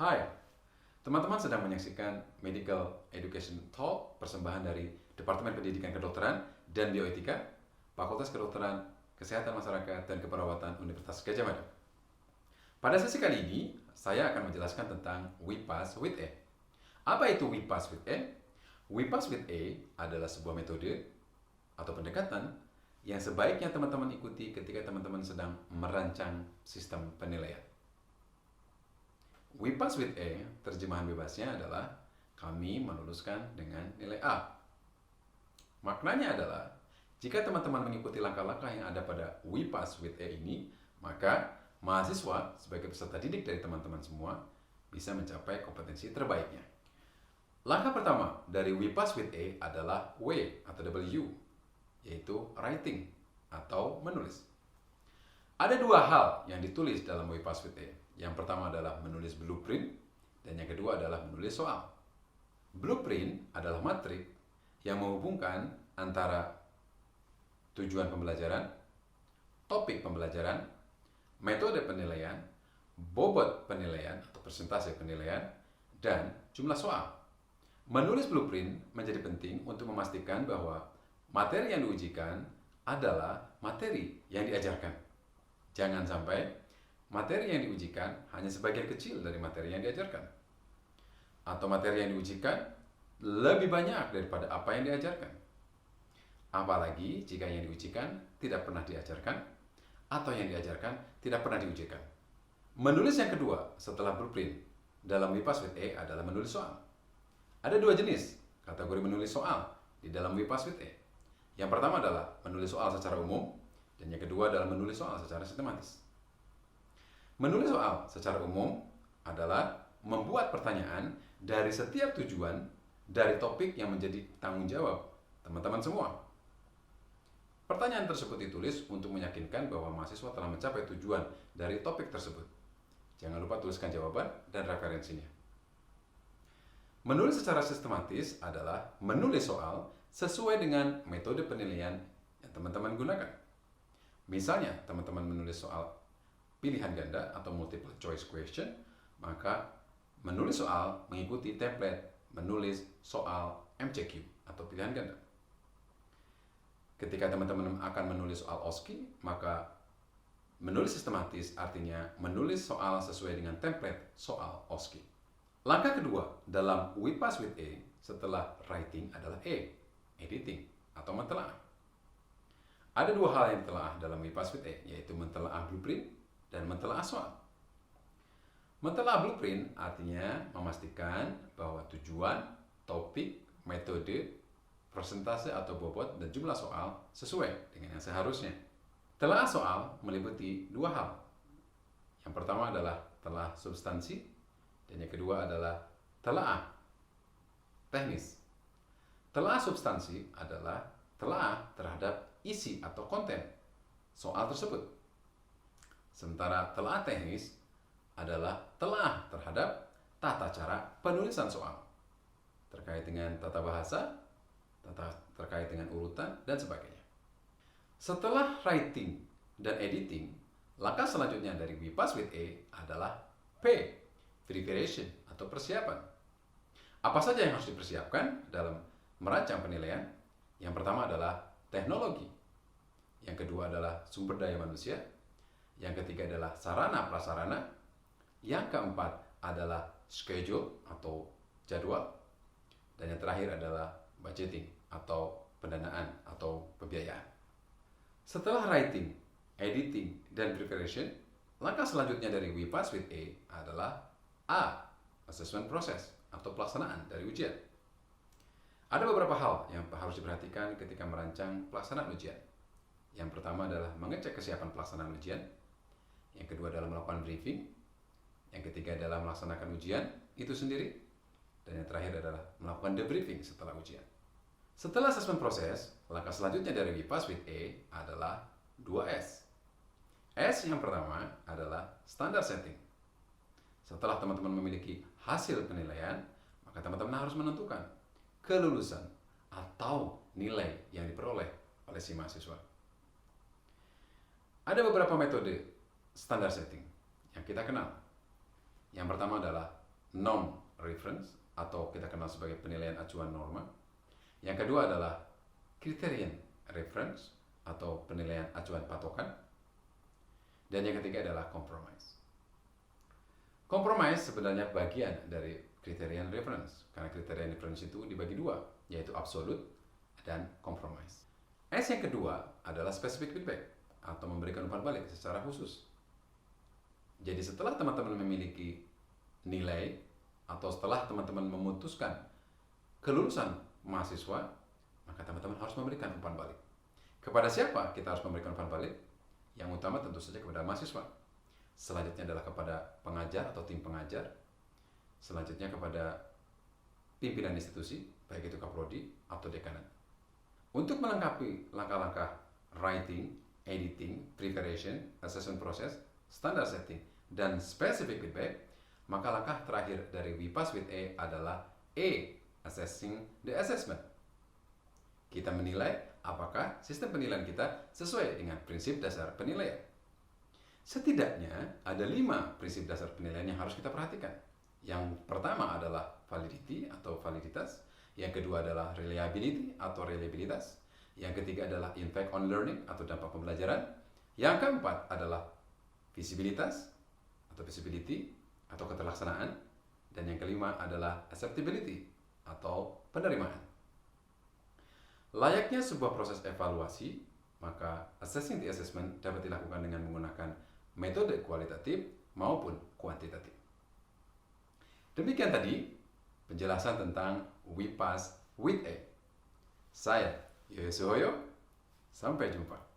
Hai, teman-teman sedang menyaksikan Medical Education Talk, persembahan dari Departemen Pendidikan Kedokteran dan Bioetika, Fakultas Kedokteran, Kesehatan Masyarakat, dan Keperawatan Universitas Gadjah Mada. Pada sesi kali ini, saya akan menjelaskan tentang We Pass with A. Apa itu We Pass with A? We Pass with A adalah sebuah metode atau pendekatan yang sebaiknya teman-teman ikuti ketika teman-teman sedang merancang sistem penilaian. We Pass with A, terjemahan bebasnya adalah kami meluluskan dengan nilai A. Maknanya adalah, jika teman-teman mengikuti langkah-langkah yang ada pada We Pass with A ini, maka mahasiswa sebagai peserta didik dari teman-teman semua bisa mencapai kompetensi terbaiknya. Langkah pertama dari We Pass with A adalah W atau W, yaitu writing atau menulis. Ada dua hal yang ditulis dalam We Pass with A. Yang pertama adalah menulis blueprint, dan yang kedua adalah menulis soal. Blueprint adalah matrik yang menghubungkan antara tujuan pembelajaran, topik pembelajaran, metode penilaian, bobot penilaian atau persentase penilaian, dan jumlah soal. Menulis blueprint menjadi penting untuk memastikan bahwa materi yang diujikan adalah materi yang diajarkan. Jangan sampai materi yang diujikan hanya sebagian kecil dari materi yang diajarkan, atau materi yang diujikan lebih banyak daripada apa yang diajarkan. Apalagi jika yang diujikan tidak pernah diajarkan, atau yang diajarkan tidak pernah diujikan. Menulis yang kedua setelah blueprint dalam We Pass with A adalah menulis soal. Ada dua jenis kategori menulis soal di dalam We Pass with A. Yang pertama adalah menulis soal secara umum, dan yang kedua adalah menulis soal secara sistematis. Menulis soal secara umum adalah membuat pertanyaan dari setiap tujuan dari topik yang menjadi tanggung jawab teman-teman semua. Pertanyaan tersebut ditulis untuk meyakinkan bahwa mahasiswa telah mencapai tujuan dari topik tersebut. Jangan lupa tuliskan jawaban dan referensinya. Menulis secara sistematis adalah menulis soal sesuai dengan metode penilaian yang teman-teman gunakan. Misalnya, teman-teman menulis soal pilihan ganda atau multiple choice question, maka menulis soal mengikuti template menulis soal MCQ atau pilihan ganda. Ketika teman-teman akan menulis soal OSCE, maka menulis sistematis artinya menulis soal sesuai dengan template soal OSCE. Langkah kedua dalam We Pass with A setelah writing adalah E, editing atau mentelaah. Ada dua hal yang ditelaah dalam We Pass with A, yaitu mentelaah blueprint dan mentelaah soal. Mentelaah blueprint artinya memastikan bahwa tujuan, topik, metode, persentase atau bobot, dan jumlah soal sesuai dengan yang seharusnya. Telaah soal meliputi dua hal. Yang pertama adalah telaah substansi, dan yang kedua adalah telaah teknis. Telaah substansi adalah telaah terhadap isi atau konten soal tersebut. Sementara telaah teknis adalah telaah terhadap tata cara penulisan soal, terkait dengan tata bahasa, terkait dengan urutan, dan sebagainya. Setelah writing dan editing, langkah selanjutnya dari We Pass with A adalah P, preparation atau persiapan. Apa saja yang harus dipersiapkan dalam merancang penilaian? Yang pertama adalah teknologi, yang kedua adalah sumber daya manusia, yang ketiga adalah sarana prasarana, yang keempat adalah schedule atau jadwal, dan yang terakhir adalah budgeting atau pendanaan atau pembiayaan. Setelah writing, editing, dan preparation, langkah selanjutnya dari We Pass with A adalah A, assessment process atau pelaksanaan dari ujian. Ada beberapa hal yang harus diperhatikan ketika merancang pelaksanaan ujian. Yang pertama adalah mengecek kesiapan pelaksanaan ujian. Yang kedua adalah melakukan briefing. Yang ketiga adalah melaksanakan ujian itu sendiri. Dan yang terakhir adalah melakukan debriefing setelah ujian. Setelah assessment proses, langkah selanjutnya dari We Pass with A adalah 2S. S yang pertama adalah standard setting. Setelah teman-teman memiliki hasil penilaian, maka teman-teman harus menentukan kelulusan atau nilai yang diperoleh oleh si mahasiswa. Ada beberapa metode standar setting yang kita kenal. Yang pertama adalah non-reference atau kita kenal sebagai penilaian acuan norma. Yang kedua adalah criterion reference atau penilaian acuan patokan. Dan yang ketiga adalah compromise. Compromise sebenarnya bagian dari criterion reference, karena criterion reference itu dibagi dua, yaitu absolute dan compromise. S yang kedua adalah specific feedback atau memberikan umpan balik secara khusus. Jadi setelah teman-teman memiliki nilai atau setelah teman-teman memutuskan kelulusan mahasiswa, maka teman-teman harus memberikan umpan balik. Kepada siapa kita harus memberikan umpan balik? Yang utama tentu saja kepada mahasiswa. Selanjutnya adalah kepada pengajar atau tim pengajar. Selanjutnya kepada pimpinan institusi, baik itu kaprodi atau dekanat. Untuk melengkapi langkah-langkah writing, editing, preparation, assessment process, standard setting, dan specific feedback, maka langkah terakhir dari WIPAS with A adalah A, assessing the assessment. Kita menilai apakah sistem penilaian kita sesuai dengan prinsip dasar penilaian. Setidaknya ada 5 prinsip dasar penilaian yang harus kita perhatikan. Yang pertama adalah validity atau validitas. Yang kedua adalah reliability atau reliabilitas. Yang ketiga adalah impact on learning atau dampak pembelajaran. Yang keempat adalah visibilitas atau visibility atau keterlaksanaan. Dan yang kelima adalah acceptability atau penerimaan. Layaknya sebuah proses evaluasi, maka assessing the assessment dapat dilakukan dengan menggunakan metode kualitatif maupun kuantitatif. Demikian tadi penjelasan tentang WIPAS with A. Saya Yoyo Suhoyo, sampai jumpa.